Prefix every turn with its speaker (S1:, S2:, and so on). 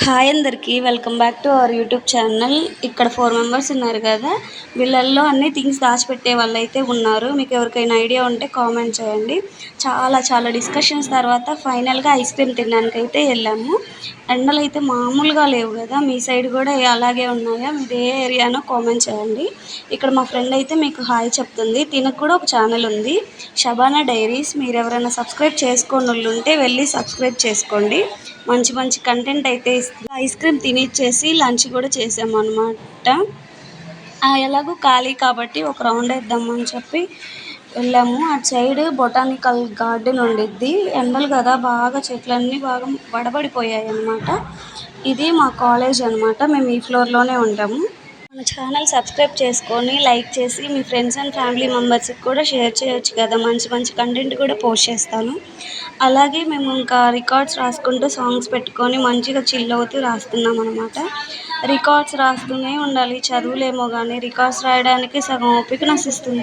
S1: Hi అందరికీ welcome back to our YouTube channel. ఇక్కడ 4 members ఉన్నారు కదా, వీళ్ళల్లో అన్ని థింగ్స్ దాచిపెట్టే వాళ్ళైతే ఉన్నారు. మీకు ఎవరికైనా ఐడియా ఉంటే కామెంట్ చేయండి. చాలా డిస్కషన్స్ తర్వాత ఫైనల్గా ఐస్ క్రీమ్ తినడానికైతే వెళ్ళాము. ఎండలు అయితే మామూలుగా లేవు కదా, మీ సైడ్ కూడా అలాగే ఉన్నాయా? మీది ఏ ఏరియానో కామెంట్ చేయండి. ఇక్కడ మా ఫ్రెండ్ అయితే మీకు హాయ్ చెప్తుంది. తినకు కూడా ఒక ఛానల్ ఉంది, షబానా డైరీస్. మీరు ఎవరైనా సబ్స్క్రైబ్ చేసుకోని వాళ్ళు ఉంటే వెళ్ళి సబ్స్క్రైబ్ చేసుకోండి. మంచి కంటెంట్ అయితే ఇస్తుంది. ఐస్ క్రీమ్ తినిచ్చేసి లంచ్ కూడా చేసాము అనమాట. ఎలాగో ఖాళీ కాబట్టి ఒక రౌండ్ వేద్దామని చెప్పి వెళ్ళాము. అటు సైడ్ బొటానికల్ గార్డెన్ ఉండిద్ది. ఎండలు కదా, బాగా చెట్లన్నీ బాగా వడబడిపోయాయి అన్నమాట. ఇది మా కాలేజ్ అనమాట. మేము ఈ ఫ్లోర్లోనే ఉంటాము. మన ఛానల్ సబ్స్క్రైబ్ చేసుకొని లైక్ చేసి మీ ఫ్రెండ్స్ అండ్ ఫ్యామిలీ మెంబర్స్కి కూడా షేర్ చేయొచ్చు కదా. మంచి కంటెంట్ కూడా పోస్ట్ చేస్తాను. అలాగే మేము ఇంకా రికార్డ్స్ రాసుకుంటూ సాంగ్స్ పెట్టుకొని మంచిగా చిల్ అవుతూ రాస్తున్నాం అనమాట. రికార్డ్స్ రాస్తూనే ఉండాలి, చదువులేమో కానీ రికార్డ్స్ రాయడానికి సగం ఓపిక నశిస్తుంది.